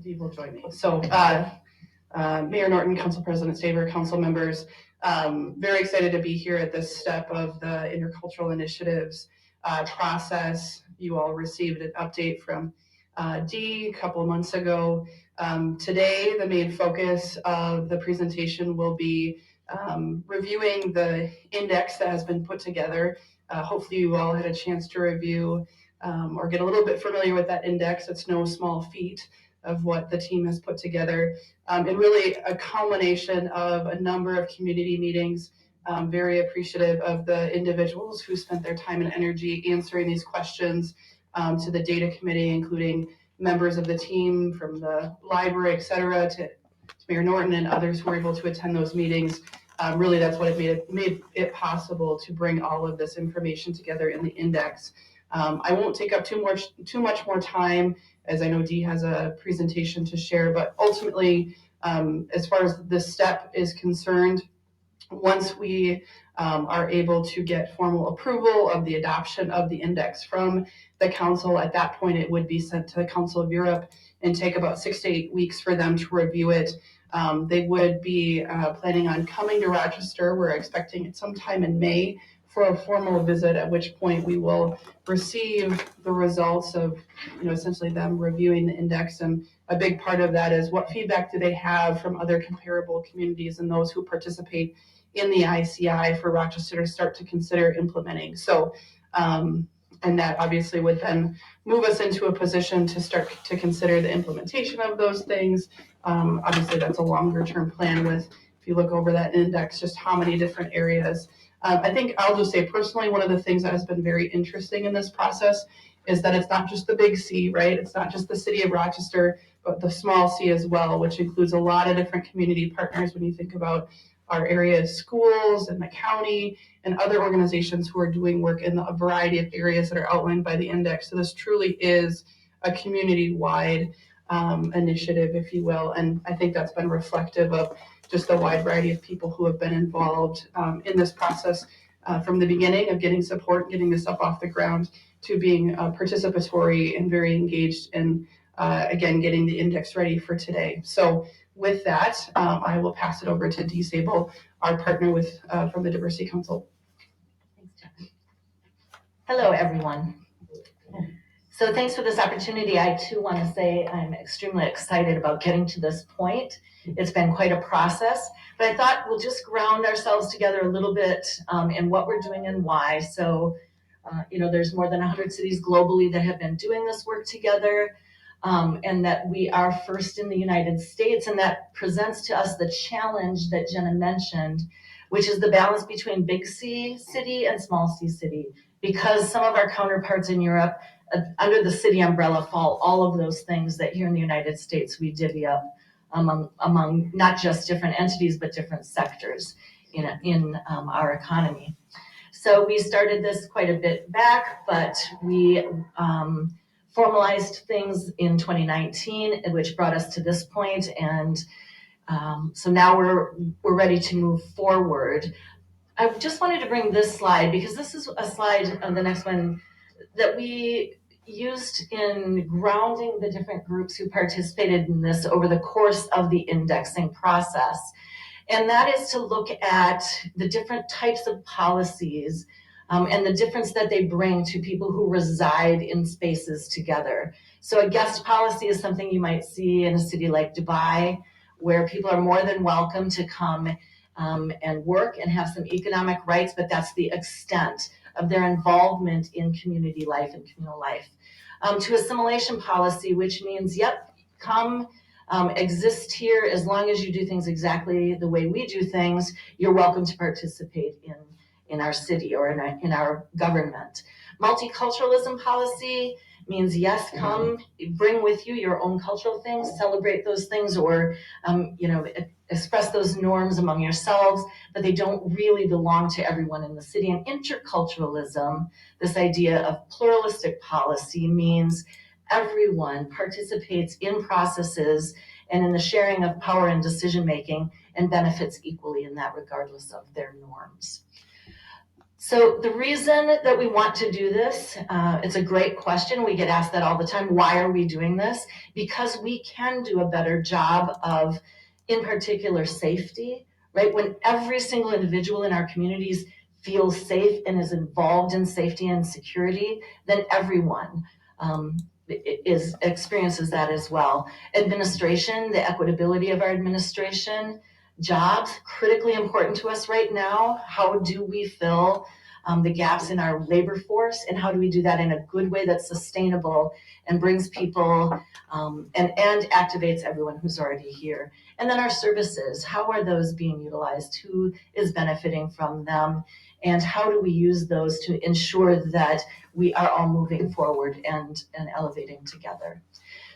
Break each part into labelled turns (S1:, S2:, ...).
S1: Dee will join me. So Mayor Norton, Council President Staver, council members, very excited to be here at this step of the intercultural initiatives process. You all received an update from Dee a couple of months ago. Today, the main focus of the presentation will be reviewing the index that has been put together. Hopefully you all had a chance to review or get a little bit familiar with that index. It's no small feat of what the team has put together, and really a culmination of a number of community meetings. Very appreciative of the individuals who spent their time and energy answering these questions, to the data committee, including members of the team from the library, et cetera, to Mayor Norton and others who were able to attend those meetings. Really, that's what made it possible to bring all of this information together in the index. I won't take up too much more time, as I know Dee has a presentation to share, but ultimately, as far as this step is concerned, once we are able to get formal approval of the adoption of the index from the council, at that point it would be sent to the Council of Europe and take about 6 to 8 weeks for them to review it. They would be planning on coming to Rochester. We're expecting it sometime in May for a formal visit, at which point we will receive the results of, essentially them reviewing the index. And a big part of that is what feedback do they have from other comparable communities and those who participate in the ICI for Rochester to start to consider implementing. So, and that obviously would then move us into a position to start to consider the implementation of those things. Obviously that's a longer term plan with, if you look over that index, just how many different areas. I think I'll just say personally, one of the things that has been very interesting in this process is that it's not just the big C, right? It's not just the city of Rochester, but the small C as well, which includes a lot of different community partners when you think about our area schools and the county and other organizations who are doing work in a variety of areas that are outlined by the index. So this truly is a community-wide initiative, if you will. And I think that's been reflective of just the wide variety of people who have been involved in this process from the beginning of getting support, getting this up off the ground, to being participatory and very engaged in, again, getting the index ready for today. So with that, I will pass it over to Dee Sable, our partner from the Diversity Council.
S2: Thanks, Jen. Hello, everyone. So thanks for this opportunity. I too want to say I'm extremely excited about getting to this point. It's been quite a process, but I thought we'll just ground ourselves together a little bit in what we're doing and why. So, there's more than 100 cities globally that have been doing this work together, and that we are first in the United States, and that presents to us the challenge that Jenna mentioned, which is the balance between big C city and small C city, because some of our counterparts in Europe under the city umbrella fall all of those things that here in the United States we divvy up among not just different entities but different sectors in our economy. So we started this quite a bit back, but we formalized things in 2019, which brought us to this point, and so now we're ready to move forward. I just wanted to bring this slide because this is a slide, the next one, that we used in grounding the different groups who participated in this over the course of the indexing process. And that is to look at the different types of policies and the difference that they bring to people who reside in spaces together. So a guest policy is something you might see in a city like Dubai, where people are more than welcome to come and work and have some economic rights, but that's the extent of their involvement in community life and communal life. To assimilation policy, which means, come exist here as long as you do things exactly the way we do things, you're welcome to participate in our city or in our government. Multiculturalism policy means, come bring with you your own cultural things, celebrate those things, or express those norms among yourselves, but they don't really belong to everyone in the city. And interculturalism, this idea of pluralistic policy, means everyone participates in processes and in the sharing of power and decision making and benefits equally in that, regardless of their norms. So the reason that we want to do this, it's a great question. We get asked that all the time. Why are we doing this? Because we can do a better job of, in particular, safety, right? When every single individual in our communities feels safe and is involved in safety and security, then everyone experiences that as well. Administration, the equitability of our administration, jobs, critically important to us right now. How do we fill the gaps in our labor force, and how do we do that in a good way that's sustainable and brings people and activates everyone who's already here? And then our services, how are those being utilized? Who is benefiting from them? And how do we use those to ensure that we are all moving forward and elevating together?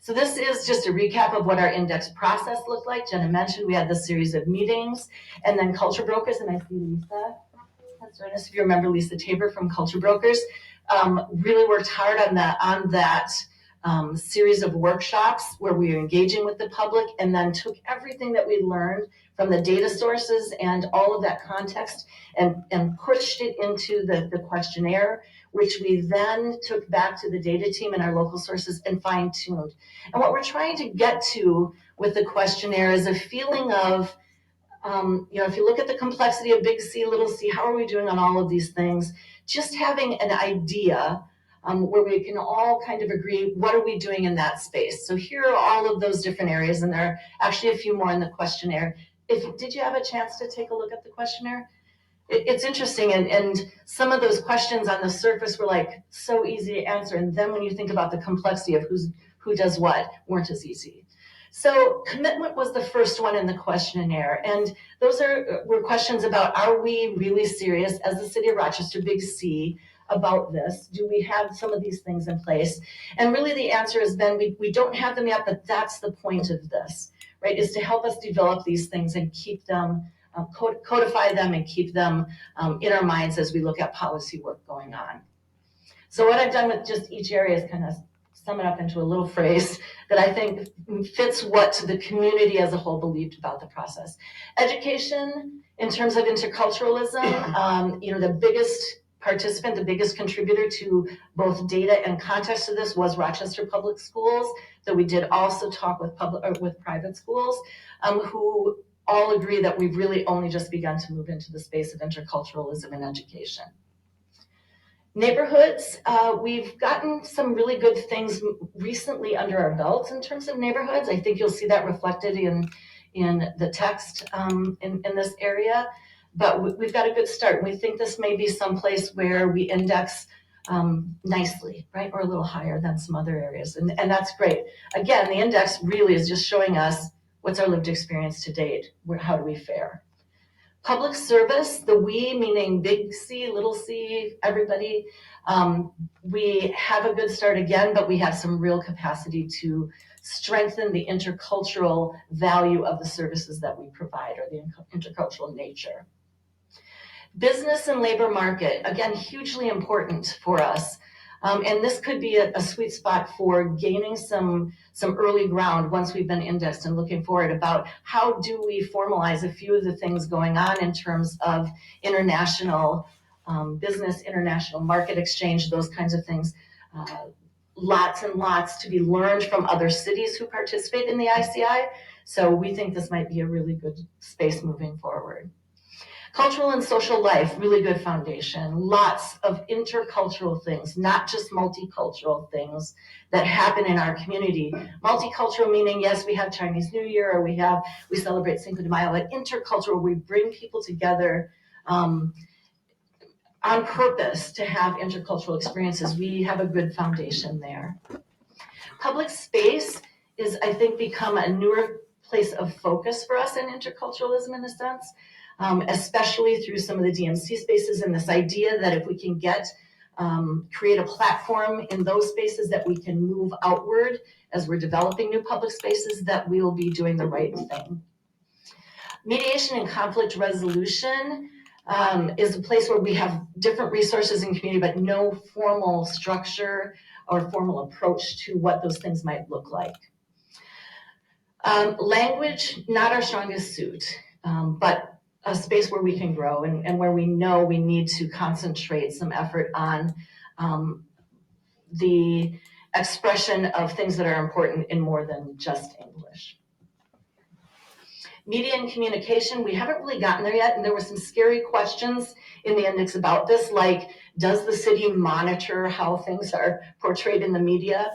S2: So this is just a recap of what our index process looked like. Jenna mentioned we had this series of meetings, and then Culture Brokers, and I see Lisa. That's right. If you remember Lisa Tabor from Culture Brokers, really worked hard on that series of workshops where we were engaging with the public, and then took everything that we learned from the data sources and all of that context and pushed it into the questionnaire, which we then took back to the data team and our local sources and fine-tuned. And what we're trying to get to with the questionnaire is a feeling of, if you look at the complexity of big C, little c, how are we doing on all of these things? Just having an idea where we can all kind of agree, what are we doing in that space? So here are all of those different areas, and there are actually a few more in the questionnaire. Did you have a chance to take a look at the questionnaire? It's interesting, and some of those questions on the surface were like so easy to answer, and then when you think about the complexity of who does what, weren't as easy. So commitment was the first one in the questionnaire, and those were questions about, are we really serious as the City of Rochester, big C, about this? Do we have some of these things in place? And really the answer has been, we don't have them yet, but that's the point of this, right, is to help us develop these things and keep them, codify them and keep them in our minds as we look at policy work going on. So what I've done with just each area is kind of sum it up into a little phrase that I think fits what the community as a whole believed about the process. Education, in terms of interculturalism, the biggest participant, the biggest contributor to both data and context of this was Rochester Public Schools, though we did also talk with private schools who all agree that we've really only just begun to move into the space of interculturalism in education. Neighborhoods, we've gotten some really good things recently under our belts in terms of neighborhoods. I think you'll see that reflected in the text in this area, but we've got a good start. We think this may be someplace where we index nicely, right, or a little higher than some other areas, and that's great. Again, the index really is just showing us what's our lived experience to date, how do we fare. Public service, the we meaning big C, little c, everybody, we have a good start again, but we have some real capacity to strengthen the intercultural value of the services that we provide, or the intercultural nature. Business and labor market, again, hugely important for us. And this could be a sweet spot for gaining some early ground once we've been indexed and looking forward about how do we formalize a few of the things going on in terms of international business, international market exchange, those kinds of things. Lots and lots to be learned from other cities who participate in the ICI. So we think this might be a really good space moving forward. Cultural and social life, really good foundation. Lots of intercultural things, not just multicultural things that happen in our community. Multicultural meaning, yes, we have Chinese New Year, or we celebrate Cinco de Mayo, but intercultural, we bring people together on purpose to have intercultural experiences. We have a good foundation there. Public space is, I think, become a newer place of focus for us in interculturalism in a sense. Especially through some of the DMC spaces, and this idea that if we can create a platform in those spaces that we can move outward as we're developing new public spaces, that we will be doing the right thing. Mediation and conflict resolution is a place where we have different resources in community, but no formal structure or formal approach to what those things might look like. Language, not our strongest suit, but a space where we can grow and where we know we need to concentrate some effort on the expression of things that are important in more than just English. Media and communication, we haven't really gotten there yet, and there were some scary questions in the index about this, like, does the city monitor how things are portrayed in the media?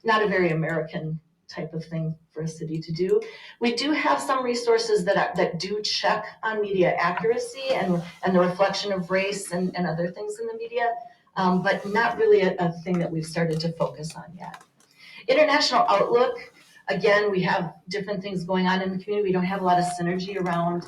S2: Not a very American type of thing for a city to do. We do have some resources that do check on media accuracy and the reflection of race and other things in the media, but not really a thing that we've started to focus on yet. International outlook, again, we have different things going on in the community. We don't have a lot of synergy around,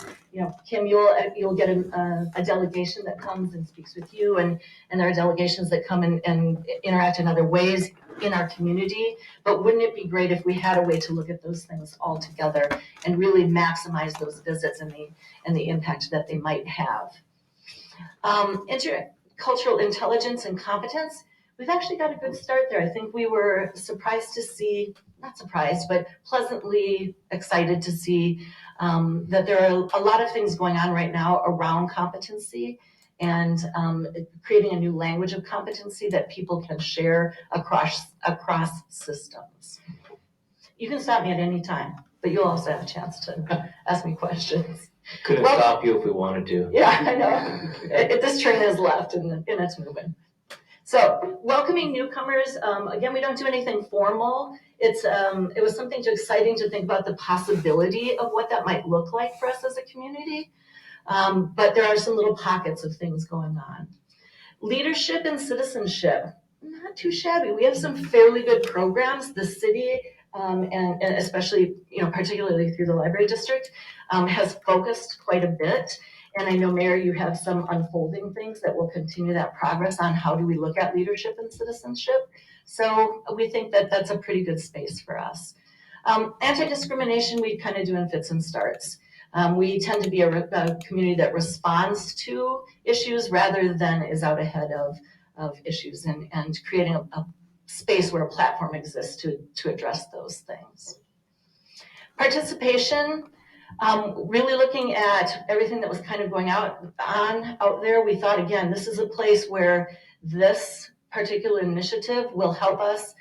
S2: Kim, you'll get a delegation that comes and speaks with you, and there are delegations that come and interact in other ways in our community. But wouldn't it be great if we had a way to look at those things all together and really maximize those visits and the impact that they might have? Intercultural intelligence and competence. We've actually got a good start there. I think we were surprised to see, not surprised, but pleasantly excited to see that there are a lot of things going on right now around competency and creating a new language of competency that people can share across systems. You can stop me at any time, but you'll also have a chance to ask me questions.
S3: Couldn't stop you if we wanted to.
S2: Yeah, I know. This train has left and it's moving. So welcoming newcomers, again, we don't do anything formal. It was something exciting to think about the possibility of what that might look like for us as a community. But there are some little pockets of things going on. Leadership and citizenship, not too shabby. We have some fairly good programs. The city, and especially, particularly through the library district, has focused quite a bit. And I know, Mayor, you have some unfolding things that will continue that progress on how do we look at leadership and citizenship. So we think that that's a pretty good space for us. Anti-discrimination, we kind of do in fits and starts. We tend to be a community that responds to issues rather than is out ahead of issues and creating a space where a platform exists to address those things. Participation, really looking at everything that was kind of going out there, we thought, again, this is a place where this particular initiative will help us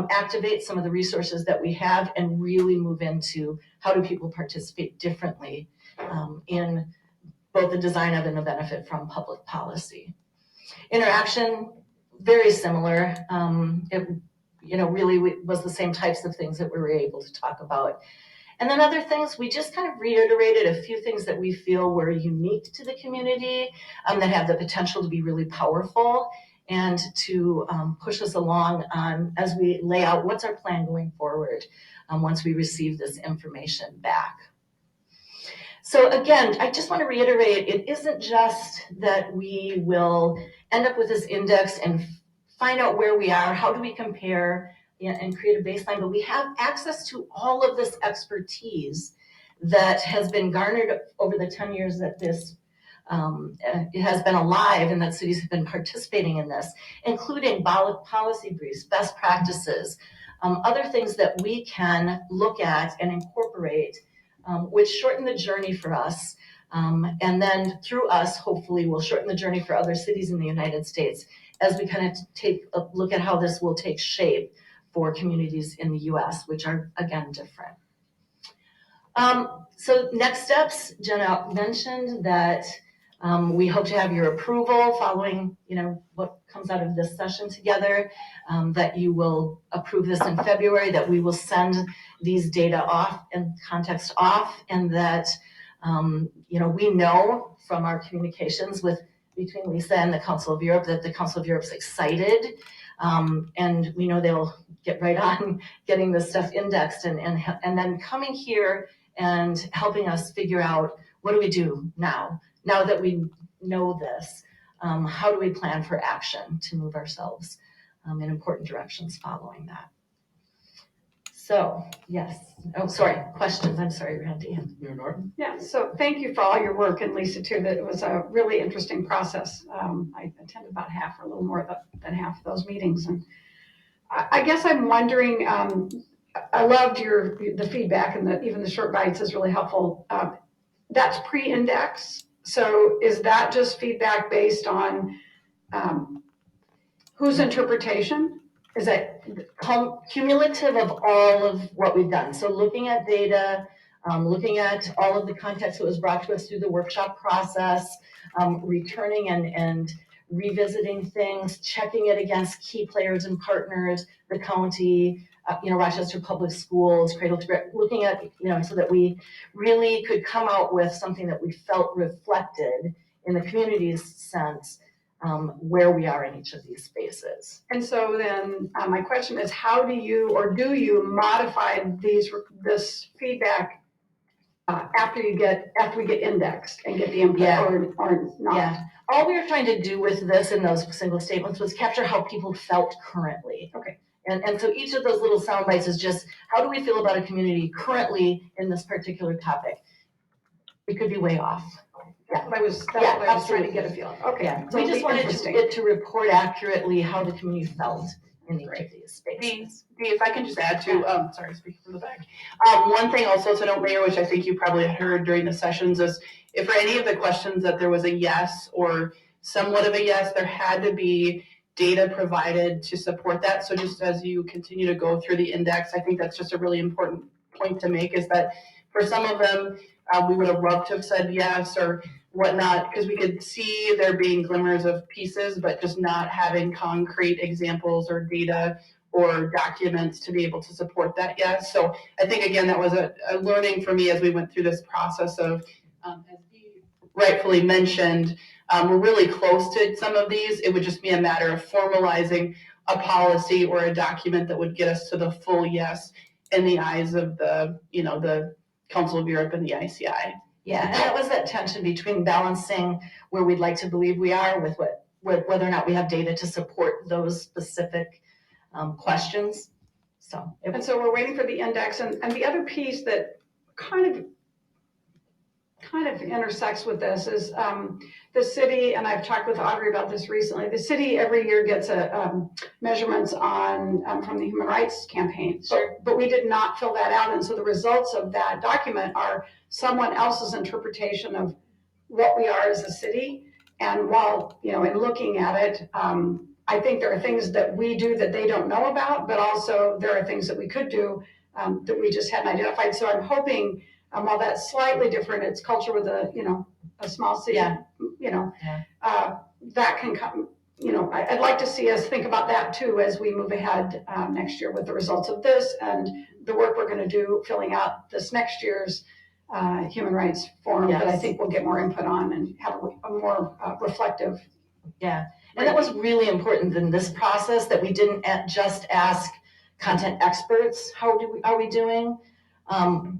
S2: activate some of the resources that we have and really move into how do people participate differently in both the design of and the benefit from public policy. Interaction, very similar. It really was the same types of things that we were able to talk about. And then other things, we just kind of reiterated a few things that we feel were unique to the community, that have the potential to be really powerful and to push us along as we lay out what's our plan going forward once we receive this information back. So again, I just want to reiterate, it isn't just that we will end up with this index and find out where we are, how do we compare, and create a baseline, but we have access to all of this expertise that has been garnered over the 10 years that this it has been alive and that cities have been participating in this, including policy briefs, best practices, other things that we can look at and incorporate, which shorten the journey for us. And then through us, hopefully, will shorten the journey for other cities in the United States as we kind of take a look at how this will take shape for communities in the US, which are, again, different. So next steps, Jenna mentioned that we hope to have your approval following, what comes out of this session together, that you will approve this in February, that we will send these data off and context off, and that, we know from our communications between Lisa and the Council of Europe that the Council of Europe's excited, and we know they'll get right on getting this stuff indexed and then coming here and helping us figure out what do we do now that we know this, how do we plan for action to move ourselves in important directions following that. So, yes. Oh, sorry, questions. I'm sorry, Randy.
S3: Mayor Norton?
S4: Yeah, so thank you for all your work, and Lisa too, that it was a really interesting process. I attended about half or a little more than half of those meetings. And I guess I'm wondering, I loved the feedback and even the short bites is really helpful. that's pre-index. So is that just feedback based on whose interpretation? Is that
S2: Cumulative of all of what we've done. So looking at data, looking at all of the context that was brought to us through the workshop process, returning and revisiting things, checking it against key players and partners, the county, Rochester Public Schools, Cradle to Grave, looking at, so that we really could come out with something that we felt reflected in the community's sense where we are in each of these spaces.
S4: And so then my question is, how do you modify this feedback after we get indexed and get the input or not?
S2: Yeah. All we were trying to do with this in those single statements was capture how people felt currently.
S4: Okay.
S2: And so each of those little sound bites is just, how do we feel about a community currently in this particular topic? We could be way off.
S4: That's what I was trying to get a feel. Okay.
S2: Yeah. We just wanted it to report accurately how the community felt in each of these spaces.
S1: Dee, if I can just add to, sorry, speaking from the back. One thing also to note, Mayor, which I think you probably heard during the sessions, is if for any of the questions that there was a yes or somewhat of a yes, there had to be data provided to support that. So just as you continue to go through the index, I think that's just a really important point to make, is that for some of them, we would have loved to have said yes or whatnot, because we could see there being glimmers of pieces, but just not having concrete examples or data or documents to be able to support that yes. So I think, again, that was a learning for me as we went through this process of, as Dee rightfully mentioned, we're really close to some of these. It would just be a matter of formalizing a policy or a document that would get us to the full yes in the eyes of the Council of Europe and the ICI.
S2: Yeah, and that was that tension between balancing where we'd like to believe we are with whether or not we have data to support those specific questions. So
S4: we're waiting for the index, and the other piece that kind of intersects with this is the city, and I've talked with Audrey about this recently. The city every year gets measurements on from the Human Rights Campaign, but we did not fill that out, and so the results of that document are someone else's interpretation of what we are as a city. And while in looking at it, I think there are things that we do that they don't know about, but also there are things that we could do that we just hadn't identified. So I'm hoping, while that's slightly different, it's culture with a small city. That can come. I'd like to see us think about that too as we move ahead next year with the results of this and the work we're going to do filling out this next year's Human Rights Forum.
S2: Yes.
S4: That I think we'll get more input on and have a more reflective.
S2: Yeah, and that was really important in this process, that we didn't just ask content experts, how are we doing?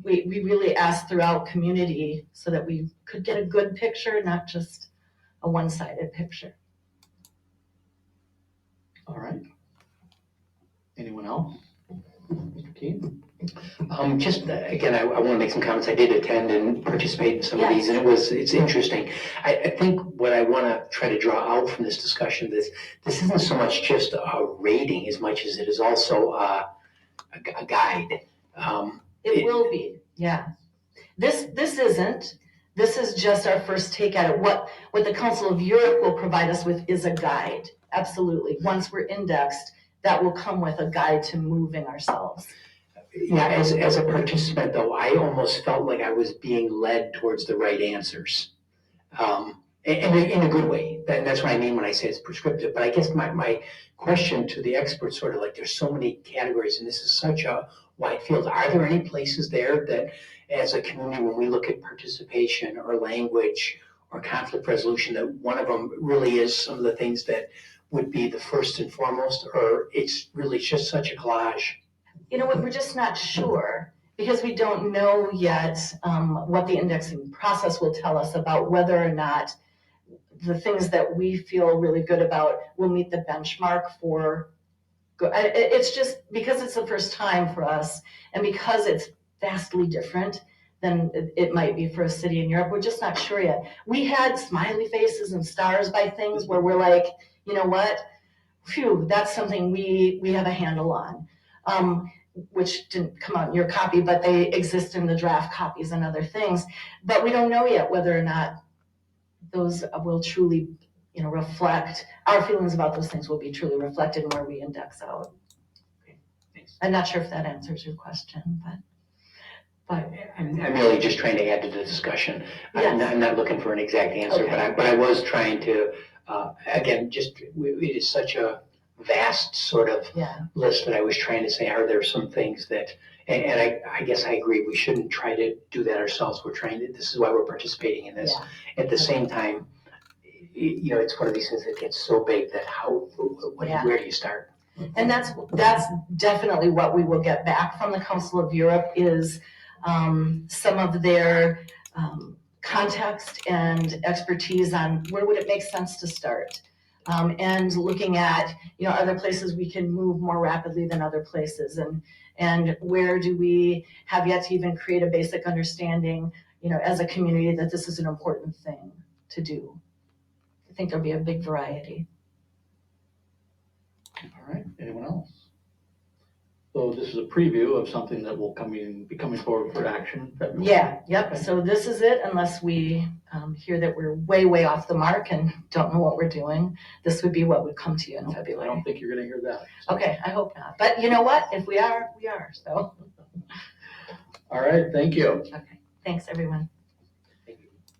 S2: We really asked throughout community so that we could get a good picture, not just a one-sided picture.
S5: All right. Anyone else?
S3: Just again, I want to make some comments. I did attend and participate in some of these, and it's interesting. I think what I want to try to draw out from this discussion is this isn't so much just a rating as much as it is also a guide.
S2: It will be, yeah. This isn't. This is just our first take at it. What the Council of Europe will provide us with is a guide. Absolutely. Once we're indexed, that will come with a guide to moving ourselves.
S3: Yeah, as a participant though, I almost felt like I was being led towards the right answers. In a good way. That's what I mean when I say it's prescriptive. But I guess my question to the experts, sort of like, there's so many categories and this is such a wide field. Are there any places there that as a community, when we look at participation or language or conflict resolution, that one of them really is some of the things that would be the first and foremost, or it's really just such a collage?
S2: You know what, we're just not sure because we don't know yet what the indexing process will tell us about whether or not the things that we feel really good about will meet the benchmark for good. It's just because it's the first time for us and because it's vastly different than it might be for a city in Europe. We're just not sure yet. We had smiley faces and stars by things where we're like, you know what? Phew, that's something we have a handle on. which didn't come out in your copy, but they exist in the draft copies and other things. But we don't know yet whether or not those will truly, reflect, our feelings about those things will be truly reflected in where we index out.
S3: Thanks.
S2: I'm not sure if that answers your question, but.
S3: I'm merely just trying to add to the discussion.
S2: Yes.
S3: I'm not looking for an exact answer,
S2: Okay.
S3: but I was trying to, again, it is such a vast sort of
S2: Yeah.
S3: list that I was trying to say, are there some things that, and I guess I agree, we shouldn't try to do that ourselves. This is why we're participating in this.
S2: Yeah.
S3: At the same time, it's one of these things that gets so big that where do you start?
S2: And that's definitely what we will get back from the Council of Europe is some of their context and expertise on where would it make sense to start. And looking at, other places we can move more rapidly than other places, and where do we have yet to even create a basic understanding, as a community that this is an important thing to do. I think there'll be a big variety.
S5: All right, anyone else? So this is a preview of something that will be coming forward for action.
S2: Yeah, yep, so this is it, unless we hear that we're way, way off the mark and don't know what we're doing. This would be what would come to you in
S5: I
S2: February.
S5: don't think you're gonna hear that. So.
S2: Okay, I hope not, but you know what, if we are, we are, so.
S5: All right, thank you.
S2: Okay, thanks, everyone.